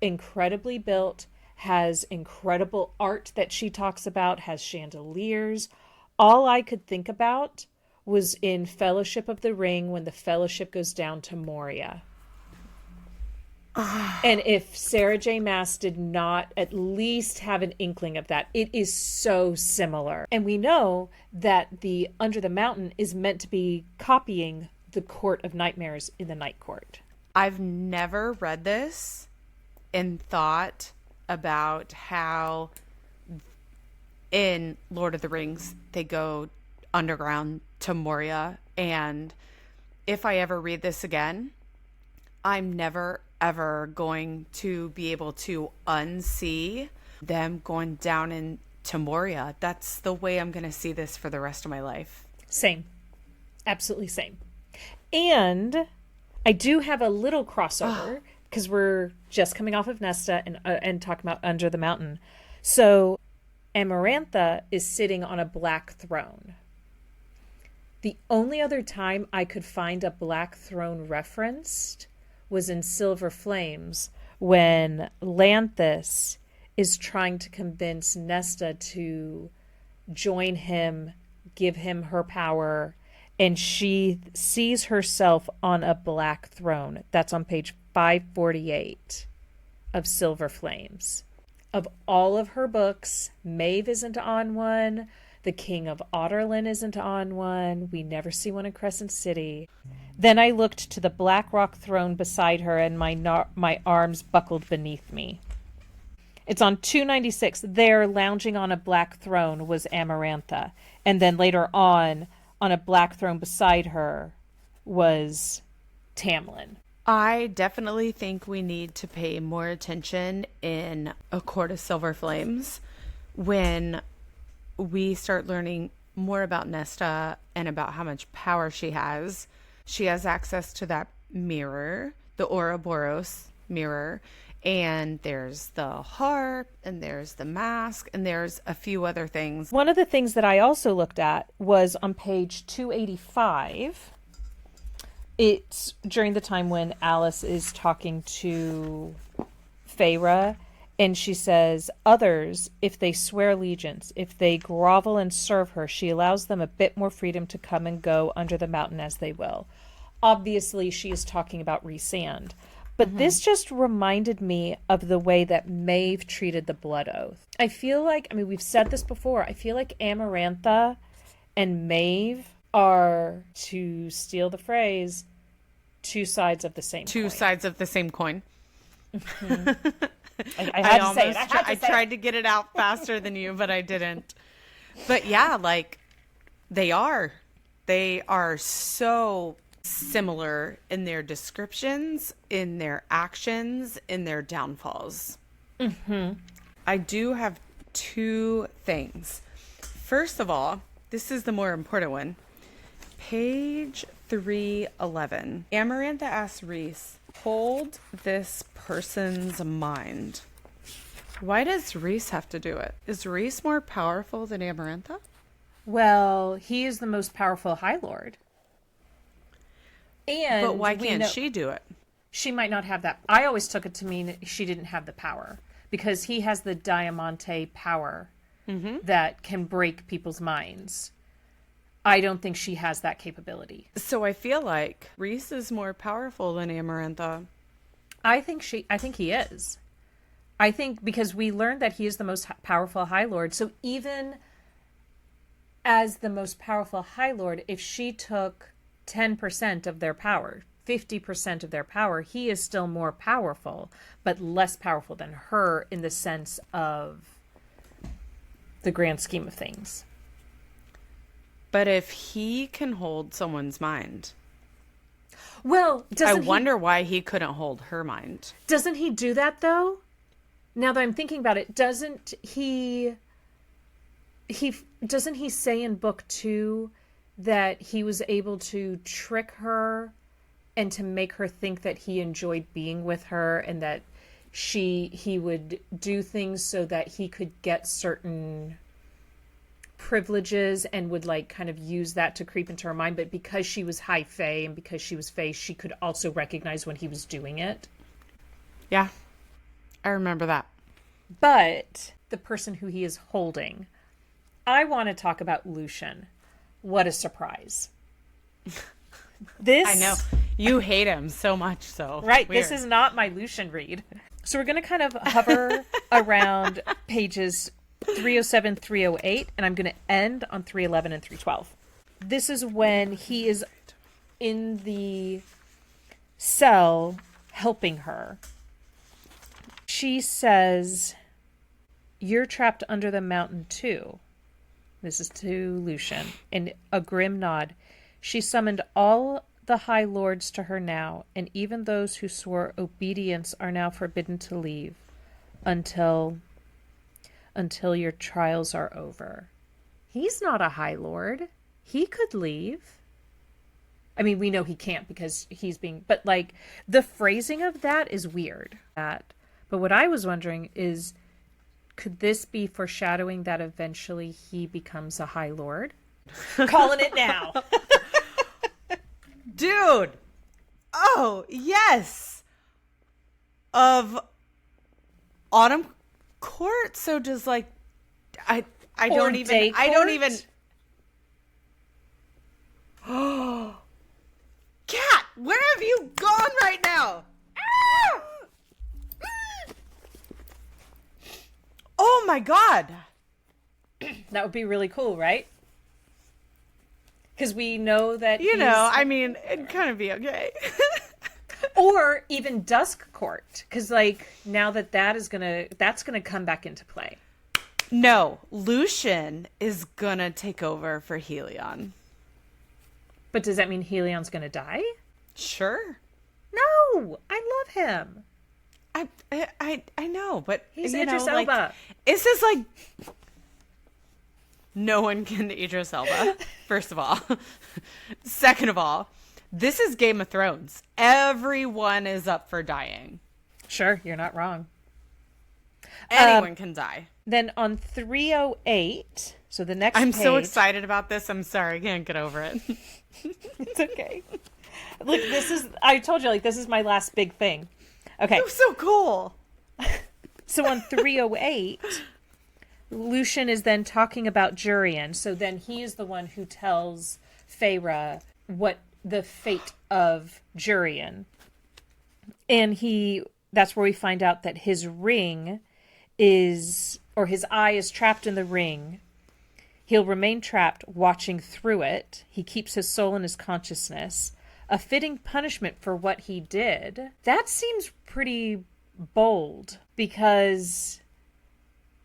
incredibly built, has incredible art that she talks about, has chandeliers. All I could think about was in Fellowship of the Ring when the Fellowship goes down to Moria. And if Sarah J. Maas did not at least have an inkling of that, it is so similar. And we know that the Under the Mountain is meant to be copying the Court of Nightmares in the Night Court. I've never read this and thought about how in Lord of the Rings they go underground to Moria, and if I ever read this again, I'm never ever going to be able to unsee them going down into Moria. That's the way I'm going to see this for the rest of my life. Same. Absolutely same. And I do have a little crossover because we're just coming off of Nesta and talking about Under the Mountain. So Amarantha is sitting on a black throne. The only other time I could find a black throne referenced was in Silver Flames when Lanthis is trying to convince Nesta to join him, give him her power, and she sees herself on a black throne. That's on page 548 of Silver Flames. Of all of her books, Maeve isn't on one. The King of Otterlin isn't on one. We never see one in Crescent City. Then I looked to the black rock throne beside her, and my arms buckled beneath me. It's on 296. There, lounging on a black throne, was Amarantha. And then later on a black throne beside her, was Tamlin. I definitely think we need to pay more attention in A Court of Silver Flames when we start learning more about Nesta and about how much power she has. She has access to that mirror, the Ouroboros mirror, and there's the harp, and there's the mask, and there's a few other things. One of the things that I also looked at was on page 285. It's during the time when Alice is talking to Feyre, and she says, others, if they swear allegiance, if they grovel and serve her, she allows them a bit more freedom to come and go under the mountain as they will. Obviously, she is talking about Rhysand. But this just reminded me of the way that Maeve treated the Blood Oath. I feel like, I mean, we've said this before, I feel like Amarantha and Maeve are, to steal the phrase, two sides of the same coin. Two sides of the same coin. Mm-hmm. I had to say it. I tried to get it out faster than you, but I didn't. But yeah, like, they are so similar in their descriptions, in their actions, in their downfalls. Mm-hmm. I do have two things. First of all, this is the more important one. Page 311. Amarantha asks Rhys, hold this person's mind. Why does Rhys have to do it? Is Rhys more powerful than Amarantha? Well, he is the most powerful High Lord. And but why can't she do it? She might not have that. I always took it to mean she didn't have the power because he has the Diamante power that can break people's minds. I don't think she has that capability. So I feel like Rhys is more powerful than Amarantha. I think he is. I think because we learned that he is the most powerful High Lord. So even as the most powerful High Lord, if she took 10% of their power, 50% of their power, he is still more powerful, but less powerful than her in the sense of the grand scheme of things. But if he can hold someone's mind, well, I wonder why he couldn't hold her mind. Doesn't he do that though? Now that I'm thinking about it, doesn't he say in book 2 that he was able to trick her and to make her think that he enjoyed being with her and that he would do things so that he could get certain privileges and would like kind of use that to creep into her mind, but because she was high fae and because she was fae, she could also recognize when he was doing it. Yeah, I remember that. But the person who he is holding, I want to talk about Lucien. What a surprise. This I know. You hate him so much, so. Right, weird. This is not my Lucien read. So we're going to kind of hover around pages 307, 308, and I'm going to end on 311 and 312. This is when he is in the cell helping her. She says, "You're trapped under the mountain too." This is to Lucien. In a grim nod, she summoned all the High Lords to her now, and even those who swore obedience are now forbidden to leave until your trials are over. He's not a High Lord. He could leave. I mean, we know he can't because he's being... But, like, the phrasing of that is weird. But what I was wondering is, could this be foreshadowing that eventually he becomes a High Lord? Calling it now. Dude. Oh, yes. Of Autumn Court. So just like, I don't even. Oh, Cat, where have you gone right now? Oh my God. That would be really cool, right? Because we know that I mean, it'd kind of be okay. Or even Dusk Court, because like now that's gonna come back into play. No, Lucien is gonna take over for Helion. But does that mean Helion's gonna die? Sure. No, I love him. I know, but he's Idris Elba. This is like no one can Idris Elba, first of all. Second of all, this is Game of Thrones. Everyone is up for dying. Sure, you're not wrong. Anyone can die. Then on 308, so the next I'm page, so excited about this. I'm sorry. I can't get over it. It's okay. Look, I told you, like, this is my last big thing. Okay. It was so cool. So on 308, Lucien is then talking about Jurian. So then he is the one who tells Feyre what the fate of Jurian. And that's where we find out that his ring his eye is trapped in the ring. He'll remain trapped, watching through it. He keeps his soul in his consciousness. A fitting punishment for what he did. That seems pretty bold because,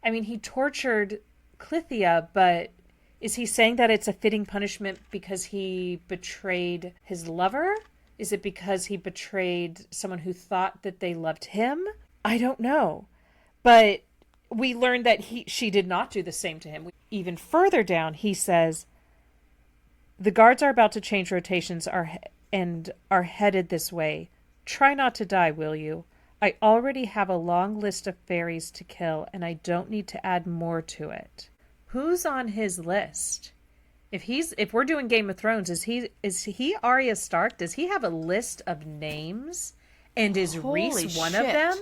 I mean, he tortured Clythia, but is he saying that it's a fitting punishment because he betrayed his lover? Is it because he betrayed someone who thought that they loved him? I don't know. But we learned that she did not do the same to him. Even further down, he says, the guards are about to change rotations and are headed this way. Try not to die, will you? I already have a long list of fairies to kill, and I don't need to add more to it. Who's on his list? If we're doing Game of Thrones, is he Arya Stark? Does he have a list of names? And is Rhys one of them?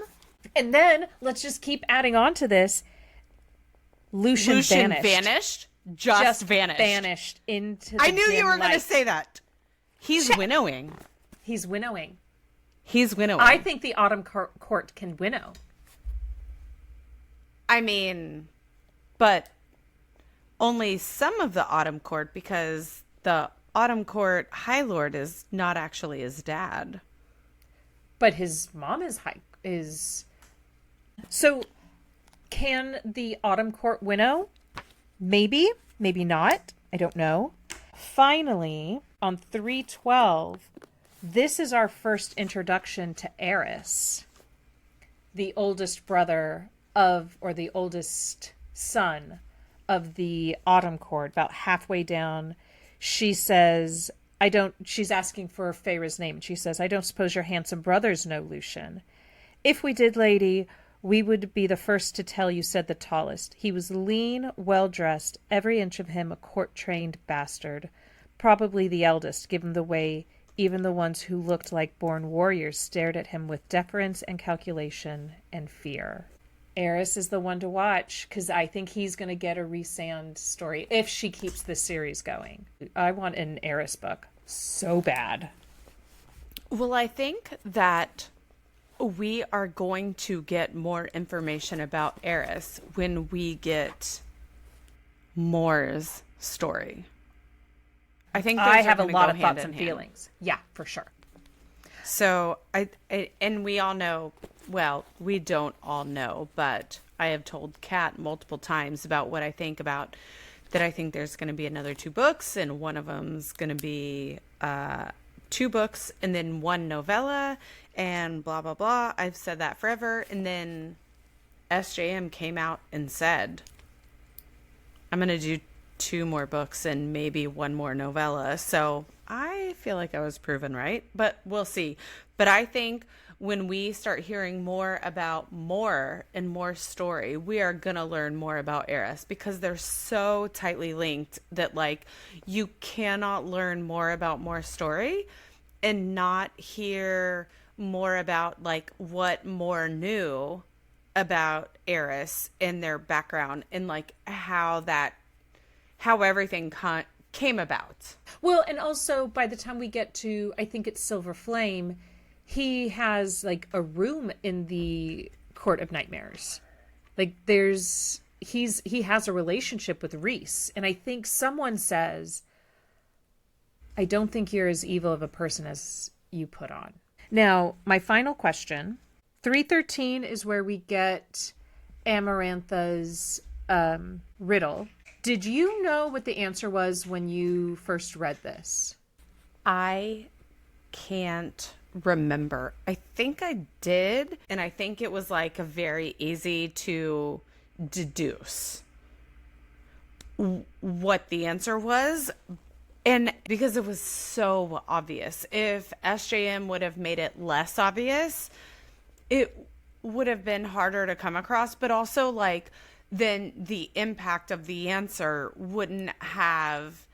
And then let's just keep adding on to this. Lucien vanished. Just vanished. Vanished into the I knew you were going to say that. He's winnowing. He's winnowing. He's winnowing. I think the Autumn Court can winnow. I mean, but only some of the Autumn Court, because the Autumn Court High Lord is not actually his dad. But his mom is. So, can the Autumn Court winnow? Maybe. Maybe not. I don't know. Finally, on 312, this is our first introduction to Eris, the oldest brother or the oldest son of the Autumn Court. About halfway down, she says, she's asking for Feyre's name. She says, I don't suppose your handsome brothers know Lucien. If we did, lady, we would be the first to tell you, said the tallest. He was lean, well-dressed, every inch of him a court-trained bastard. Probably the eldest, given the way even the ones who looked like born warriors stared at him with deference and calculation and fear. Eris is the one to watch, because I think he's going to get a Rhysand story if she keeps this series going. I want an Eris book so bad. Well, I think that we are going to get more information about Eris when we get Moore's story. I think I have a lot of thoughts and feelings. Yeah, for sure. So and we all know, well, we don't all know, but I have told Cat multiple times about what I think about that. I think there's going to be another 2 books, and one of them's going to be 2 books and then 1 novella and blah, blah, blah. I've said that forever. And then SJM came out and said, I'm going to do 2 more books and maybe 1 more novella. So I feel like I was proven right, but we'll see. But I think when we start hearing more about more and more story, we are going to learn more about Eris, because they're so tightly linked that, like, you cannot learn more about more story and not hear more about, like, what more knew about Eris and their background and, like, how everything came about. Well, and also by the time we get to, I think it's Silver Flame, he has, like, a room in the Court of Nightmares. Like, he has a relationship with Rhys, and I think someone says, I don't think you're as evil of a person as you put on. Now, my final question, 313 is where we get Amarantha's riddle. Did you know what the answer was when you first read this? I can't remember. I think I did, and I think it was, like, a very easy to deduce. what the answer was. And because it was so obvious, if SJM would have made it less obvious, it would have been harder to come across, but also like then the impact of the answer wouldn't have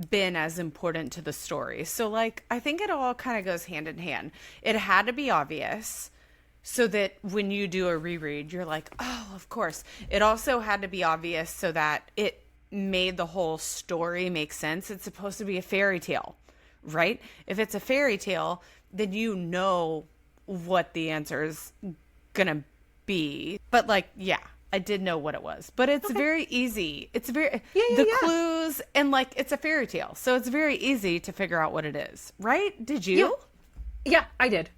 been as important to the story. So like, I think it all kind of goes hand in hand. It had to be obvious so that when you do a reread, you're like, oh, of course. It also had to be obvious so that it made the whole story make sense. It's supposed to be a fairy tale, right? If it's a fairy tale, then you know what the answer is gonna be. But like, yeah, I did know what it was. But it's very easy. It's very clues, and like it's a fairy tale. So it's very easy to figure out what it is, right? Did you? Yeah, I did.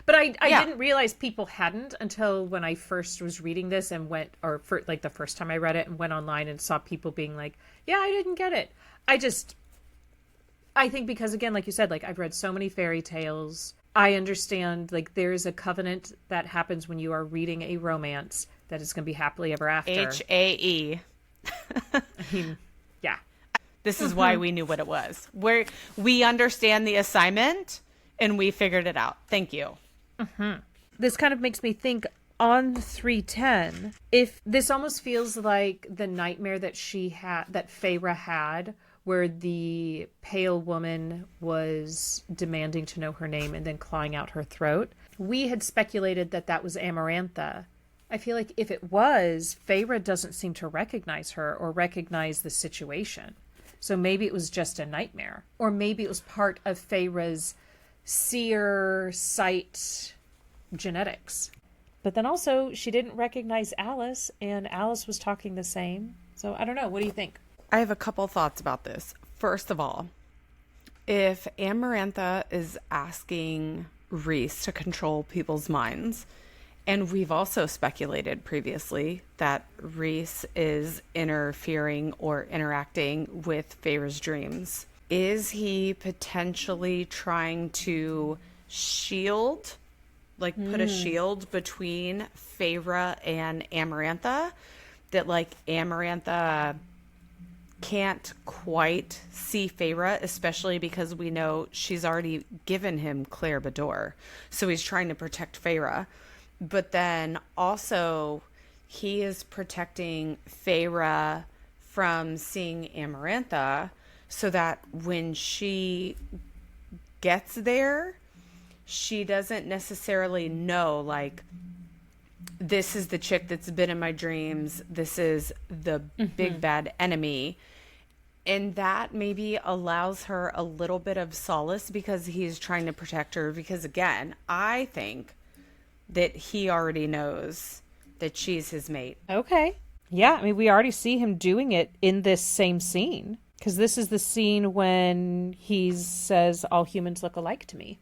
But I didn't realize people hadn't until when I first was reading this and went, or for like the first time I read it and went online and saw people being like, yeah, I didn't get it. I think because again, like you said, like I've read so many fairy tales. I understand like there's a covenant that happens when you are reading a romance that is going to be happily ever after. HAE. I mean, yeah. This is why we knew what it was. We understand the assignment and we figured it out. Thank you. This kind of makes me think on 310, if this almost feels like the nightmare that Feyre had, where the pale woman was demanding to know her name and then clawing out her throat. We had speculated that that was Amarantha. I feel like if it was, Feyre doesn't seem to recognize her or recognize the situation. So maybe it was just a nightmare. Or maybe it was part of Feyre's seer sight genetics. But then also she didn't recognize Alice, and Alice was talking the same. So I don't know. What do you think? I have a couple thoughts about this. First of all, if Amarantha is asking Rhys to control people's minds, and we've also speculated previously that Rhys is interfering or interacting with Feyre's dreams, is he potentially trying to shield, like put a shield between Feyre and Amarantha, that like Amarantha can't quite see Feyre, especially because we know she's already given him Claire Bador, so he's trying to protect Feyre. But then also he is protecting Feyre from seeing Amarantha, so that when she gets there, she doesn't necessarily know, like, this is the chick that's been in my dreams. This is the big bad enemy. And that maybe allows her a little bit of solace because he's trying to protect her. Because, again, I think that he already knows that she's his mate. Okay. Yeah, I mean, we already see him doing it in this same scene. Because this is the scene when he says, all humans look alike to me.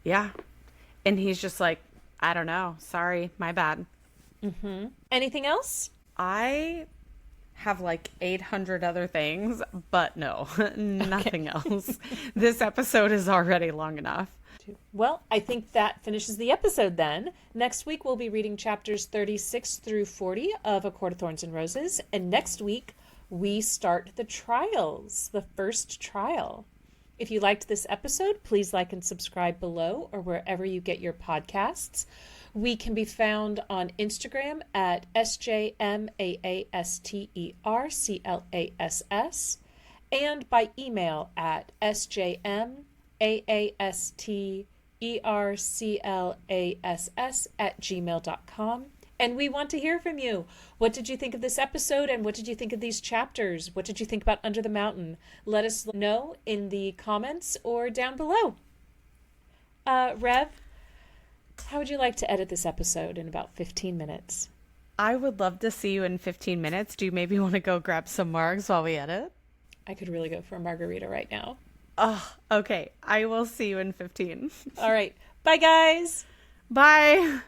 Yeah. And he's just like, I don't know. Sorry, my bad. Anything else? I have like 800 other things, but no, nothing else. This episode is already long enough. Well, I think that finishes the episode then. Next week, we'll be reading chapters 36 through 40 of A Court of Thorns and Roses. And next week, we start the trials, the first trial. If you liked this episode, please like and subscribe below or wherever you get your podcasts. We can be found on Instagram at SJMAASTERCLASS and by email at SJMAASTERCLASS@gmail.com. And we want to hear from you. What did you think of this episode, and what did you think of these chapters? What did you think about Under the Mountain? Let us know in the comments or down below. Rev, how would you like to edit this episode in about 15 minutes? I would love to see you in 15 minutes. Do you maybe want to go grab some margs while we edit? I could really go for a margarita right now. Oh, okay. I will see you in 15. All right. Bye, guys. Bye.